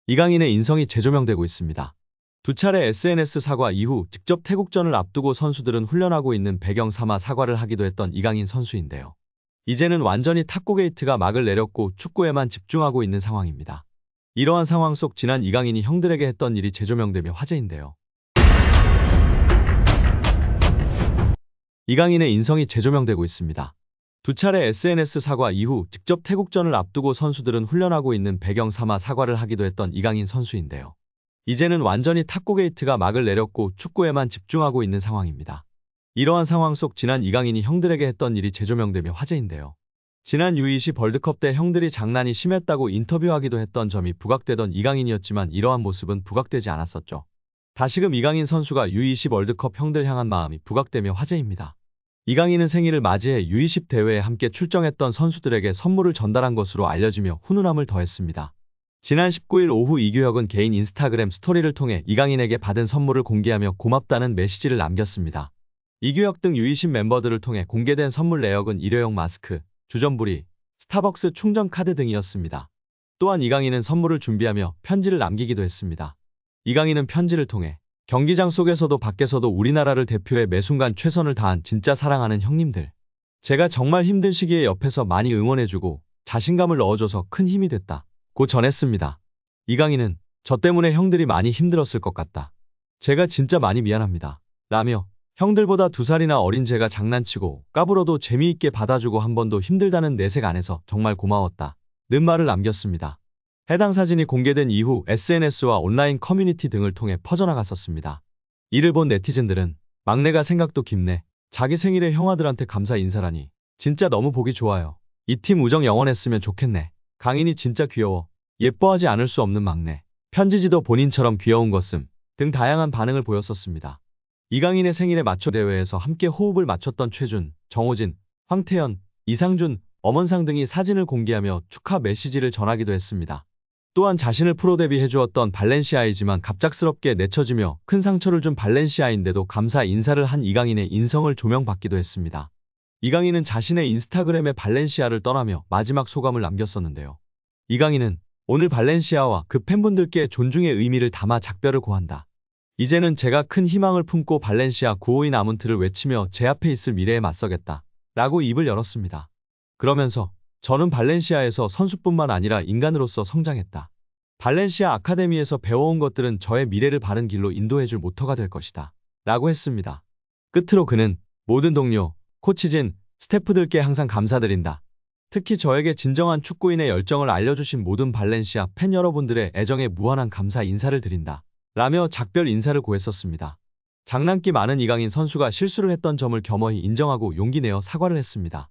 이강인의 인성이 재조명되고 있습니다. 두 차례 SNS 사과 이후 직접 태국전을 앞두고 선수들은 훈련하고 있는 배경 삼아 사과를 하기도 했던 이강인 선수인데요. 이제는 완전히 탁구 게이트가 막을 내렸고 축구에만 집중하고 있는 상황입니다. 이러한 상황 속 지난 이강인이 형들에게 했던 일이 재조명되며 화제인데요. 이강인의 인성이 재조명되고 있습니다. 두 차례 SNS 사과 이후 직접 태국전을 앞두고 선수들은 훈련하고 있는 배경 삼아 사과를 하기도 했던 이강인 선수인데요. 이제는 완전히 탁구 게이트가 막을 내렸고 축구에만 집중하고 있는 상황입니다. 이러한 상황 속 지난 이강인이 형들에게 했던 일이 재조명되며 화제인데요. 지난 U20 월드컵 때 형들이 장난이 심했다고 인터뷰하기도 했던 점이 부각되던 이강인이었지만 이러한 모습은 부각되지 않았었죠. 다시금 이강인 선수가 U20 월드컵 형들 향한 마음이 부각되며 화제입니다. 이강인은 생일을 맞이해 U20 대회에 함께 출정했던 선수들에게 선물을 전달한 것으로 알려지며 훈훈함을 더했습니다. 지난 19일 오후 이규혁은 개인 인스타그램 스토리를 통해 이강인에게 받은 선물을 공개하며 고맙다는 메시지를 남겼습니다. 이규혁 등 U20 멤버들을 통해 공개된 선물 내역은 일회용 마스크, 주전부리, 스타벅스 충전 카드 등이었습니다. 또한 이강인은 선물을 준비하며 편지를 남기기도 했습니다. 이강인은 편지를 통해 경기장 속에서도 밖에서도 우리나라를 대표해 매순간 최선을 다한 진짜 사랑하는 형님들. 제가 정말 힘든 시기에 옆에서 많이 응원해주고 자신감을 넣어줘서 큰 힘이 됐다. 고 전했습니다. 이강인은 저 때문에 형들이 많이 힘들었을 것 같다. 제가 진짜 많이 미안합니다. 라며 형들보다 2살이나 어린 제가 장난치고 까불어도 재미있게 받아주고 한 번도 힘들다는 내색 안에서 정말 고마웠다. 는 말을 남겼습니다. 해당 사진이 공개된 이후 SNS와 온라인 커뮤니티 등을 통해 퍼져나갔었습니다. 이를 본 네티즌들은 막내가 생각도 깊네. 자기 생일에 형아들한테 감사 인사라니. 진짜 너무 보기 좋아요. 이 팀 우정 영원했으면 좋겠네. 강인이 진짜 귀여워. 예뻐하지 않을 수 없는 막내. 편지지도 본인처럼 귀여운 것음 등 다양한 반응을 보였었습니다. 이강인의 생일에 맞춰 대회에서 함께 호흡을 맞췄던 최준, 정호진, 황태현, 이상준, 엄원상 등이 사진을 공개하며 축하 메시지를 전하기도 했습니다. 또한 자신을 프로 데뷔해주었던 발렌시아이지만 갑작스럽게 내쳐지며 큰 상처를 준 발렌시아인데도 감사 인사를 한 이강인의 인성을 조명받기도 했습니다. 이강인은 자신의 인스타그램에 발렌시아를 떠나며 마지막 소감을 남겼었는데요. 이강인은 오늘 발렌시아와 그 팬분들께 존중의 의미를 담아 작별을 고한다. 이제는 제가 큰 희망을 품고 발렌시아 952 나문트를 외치며 제 앞에 있을 미래에 맞서겠다. 라고 입을 열었습니다. 그러면서 저는 발렌시아에서 선수뿐만 아니라 인간으로서 성장했다. 발렌시아 아카데미에서 배워온 것들은 저의 미래를 바른 길로 인도해줄 모터가 될 것이다. 라고 했습니다. 끝으로 그는 모든 동료, 코치진, 스태프들께 항상 감사드린다. 특히 저에게 진정한 축구인의 열정을 알려주신 모든 발렌시아 팬 여러분들의 애정에 무한한 감사 인사를 드린다. 라며 작별 인사를 고했었습니다. 장난기 많은 이강인 선수가 실수를 했던 점을 겸허히 인정하고 용기 내어 사과를 했습니다.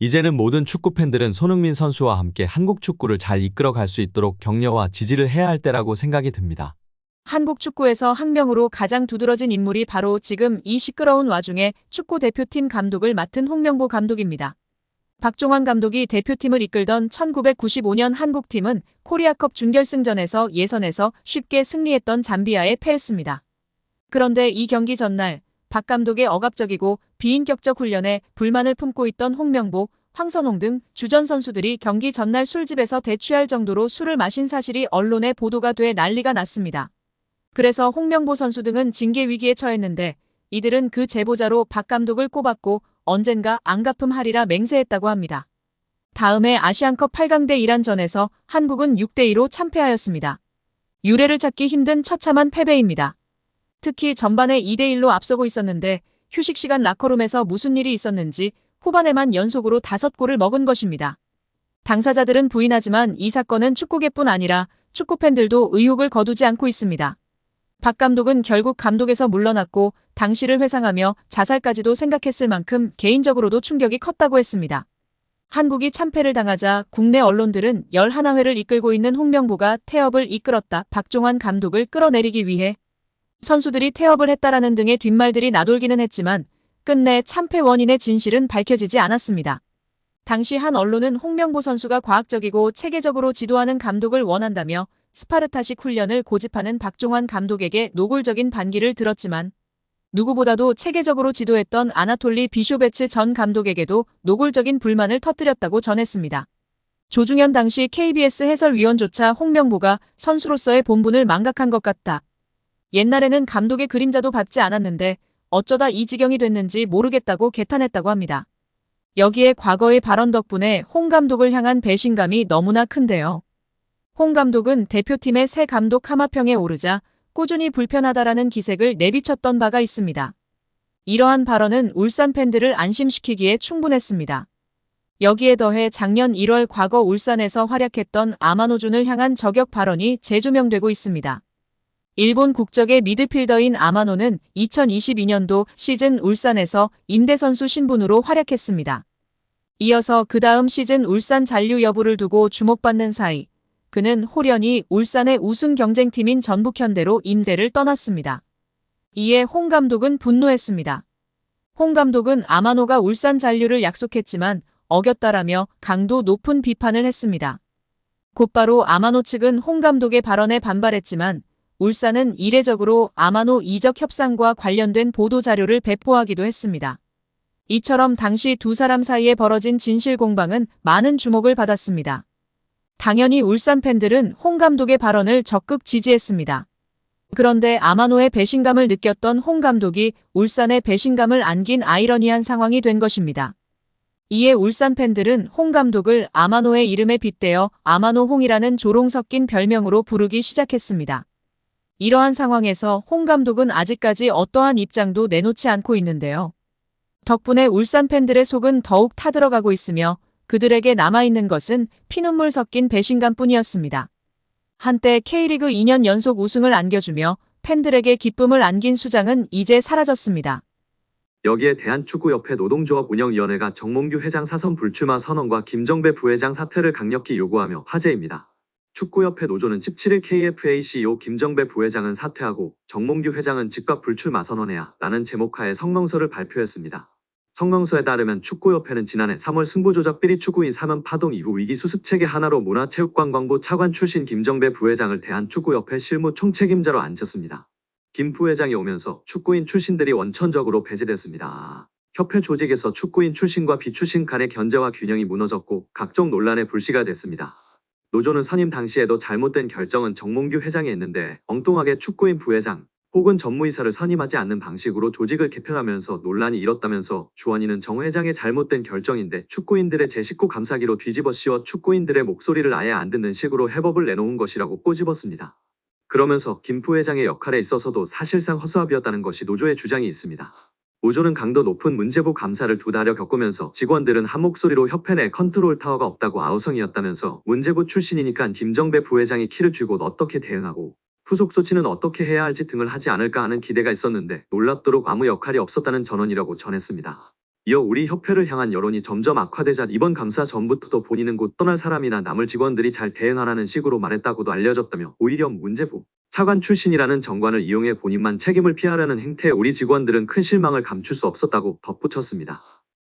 이제는 모든 축구팬들은 손흥민 선수와 함께 한국 축구를 잘 이끌어갈 수 있도록 격려와 지지를 해야 할 때라고 생각이 듭니다. 한국 축구에서 학명으로 가장 두드러진 인물이 바로 지금 이 시끄러운 와중에 축구 대표팀 감독을 맡은 홍명보 감독입니다. 박종환 감독이 대표팀을 이끌던 1995년 한국팀은 코리아컵 준결승전에서 예선에서 쉽게 승리했던 잠비아에 패했습니다. 그런데 이 경기 전날 박 감독의 억압적이고 비인격적 훈련에 불만을 품고 있던 홍명보, 황선홍 등 주전 선수들이 경기 전날 술집에서 대취할 정도로 술을 마신 사실이 언론에 보도가 돼 난리가 났습니다. 그래서 홍명보 선수 등은 징계 위기에 처했는데 이들은 그 제보자로 박 감독을 꼽았고 언젠가 안갚음하리라 맹세했다고 합니다. 다음해 아시안컵 8강대 이란전에서 한국은 6대2로 참패하였습니다. 유례를 찾기 힘든 처참한 패배입니다. 특히 전반에 2대1로 앞서고 있었는데 휴식 시간 라커룸에서 무슨 일이 있었는지 후반에만 연속으로 5골을 먹은 것입니다. 당사자들은 부인하지만 이 사건은 축구계뿐 아니라 축구팬들도 의혹을 거두지 않고 있습니다. 박 감독은 결국 감독에서 물러났고 당시를 회상하며 자살까지도 생각했을 만큼 개인적으로도 충격이 컸다고 했습니다. 한국이 참패를 당하자 국내 언론들은 11회를 이끌고 있는 홍명보가 태업을 이끌었다. 박종환 감독을 끌어내리기 위해 선수들이 태업을 했다라는 등의 뒷말들이 나돌기는 했지만 끝내 참패 원인의 진실은 밝혀지지 않았습니다. 당시 한 언론은 홍명보 선수가 과학적이고 체계적으로 지도하는 감독을 원한다며 스파르타식 훈련을 고집하는 박종환 감독에게 노골적인 반기를 들었지만 누구보다도 체계적으로 지도했던 아나톨리 비쇼베츠 전 감독에게도 노골적인 불만을 터뜨렸다고 전했습니다. 조중현 당시 KBS 해설위원조차 홍명보가 선수로서의 본분을 망각한 것 같다. 옛날에는 감독의 그림자도 밟지 않았는데 어쩌다 이 지경이 됐는지 모르겠다고 개탄했다고 합니다. 여기에 과거의 발언 덕분에 홍 감독을 향한 배신감이 너무나 큰데요. 홍 감독은 대표팀의 새 감독 하마평에 오르자 꾸준히 불편하다라는 기색을 내비쳤던 바가 있습니다. 이러한 발언은 울산 팬들을 안심시키기에 충분했습니다. 여기에 더해 작년 1월 과거 울산에서 활약했던 아마노준을 향한 저격 발언이 재조명되고 있습니다. 일본 국적의 미드필더인 아마노는 2022년도 시즌 울산에서 임대선수 신분으로 활약했습니다. 이어서 그 다음 시즌 울산 잔류 여부를 두고 주목받는 사이 그는 홀연히 울산의 우승 경쟁팀인 전북현대로 임대를 떠났습니다. 이에 홍 감독은 분노했습니다. 홍 감독은 아마노가 울산 잔류를 약속했지만 어겼다라며 강도 높은 비판을 했습니다. 곧바로 아마노 측은 홍 감독의 발언에 반발했지만 울산은 이례적으로 아마노 이적 협상과 관련된 보도자료를 배포하기도 했습니다. 이처럼 당시 두 사람 사이에 벌어진 진실 공방은 많은 주목을 받았습니다. 당연히 울산 팬들은 홍 감독의 발언을 적극 지지했습니다. 그런데 아마노의 배신감을 느꼈던 홍 감독이 울산에 배신감을 안긴 아이러니한 상황이 된 것입니다. 이에 울산 팬들은 홍 감독을 아마노의 이름에 빗대어 아마노 홍이라는 조롱 섞인 별명으로 부르기 시작했습니다. 이러한 상황에서 홍 감독은 아직까지 어떠한 입장도 내놓지 않고 있는데요. 덕분에 울산 팬들의 속은 더욱 타들어가고 있으며 그들에게 남아있는 것은 피눈물 섞인 배신감뿐이었습니다. 한때 K리그 2년 연속 우승을 안겨주며 팬들에게 기쁨을 안긴 수장은 이제 사라졌습니다. 여기에 대한축구협회 노동조합 운영위원회가 정몽규 회장 사선 불출마 선언과 김정배 부회장 사퇴를 강력히 요구하며 화제입니다. 축구협회 노조는 17일 KFA CEO 김정배 부회장은 사퇴하고 정몽규 회장은 즉각 불출마 선언해야 라는 제목하에 성명서를 발표했습니다. 성명서에 따르면 축구협회는 지난해 3월 승부조작 비리 추구인 사면 파동 이후 위기 수습체계 하나로 문화체육관광부 차관 출신 김정배 부회장을 대한축구협회 실무 총책임자로 앉혔습니다. 김 부회장이 오면서 축구인 출신들이 원천적으로 배제됐습니다. 협회 조직에서 축구인 출신과 비출신 간의 견제와 균형이 무너졌고 각종 논란의 불씨가 됐습니다. 노조는 선임 당시에도 잘못된 결정은 정몽규 회장이 했는데 엉뚱하게 축구인 부회장 혹은 전무이사를 선임하지 않는 방식으로 조직을 개편하면서 논란이 일었다면서 주원이는 정 회장의 잘못된 결정인데 축구인들의 제19 감사기로 뒤집어 씌워 축구인들의 목소리를 아예 안 듣는 식으로 해법을 내놓은 것이라고 꼬집었습니다. 그러면서 김 부회장의 역할에 있어서도 사실상 허수아비였다는 것이 노조의 주장이 있습니다. 노조는 강도 높은 문제부 감사를 2달여 겪으면서 직원들은 한 목소리로 협회 내 컨트롤 타워가 없다고 아우성이었다면서 문제부 출신이니까 김정배 부회장이 키를 쥐고 어떻게 대응하고 후속 조치는 어떻게 해야 할지 등을 하지 않을까 하는 기대가 있었는데 놀랍도록 아무 역할이 없었다는 전언이라고 전했습니다. 이어 우리 협회를 향한 여론이 점점 악화되자 이번 감사 전부터도 본인은 곧 떠날 사람이나 남을 직원들이 잘 대응하라는 식으로 말했다고도 알려졌다며 오히려 문제부 차관 출신이라는 정관을 이용해 본인만 책임을 피하려는 행태에 우리 직원들은 큰 실망을 감출 수 없었다고 덧붙였습니다.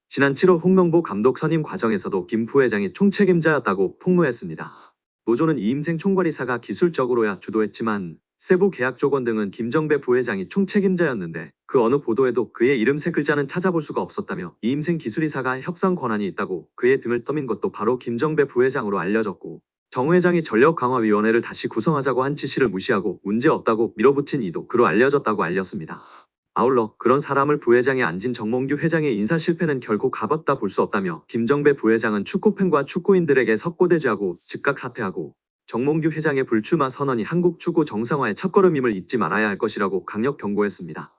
지난 7월 홍명보 감독 선임 과정에서도 김 부회장이 총책임자였다고 폭로했습니다. 노조는 이임생 총괄이사가 기술적으로야 주도했지만 세부 계약 조건 등은 김정배 부회장이 총책임자였는데 그 어느 보도에도 그의 이름 3글자는 찾아볼 수가 없었다며 이임생 기술이사가 협상 권한이 있다고 그의 등을 떠민 것도 바로 김정배 부회장으로 알려졌고 정 회장이 전력강화위원회를 다시 구성하자고 한 지시를 무시하고 문제없다고 밀어붙인 이도 그로 알려졌다고 알렸습니다. 아울러 그런 사람을 부회장에 앉힌 정몽규 회장의 인사 실패는 결코 가볍다 볼 수 없다며 김정배 부회장은 축구팬과 축구인들에게 석고대죄하고 즉각 사퇴하고 정몽규 회장의 불출마 선언이 한국 축구 정상화의 첫걸음임을 잊지 말아야 할 것이라고 강력 경고했습니다.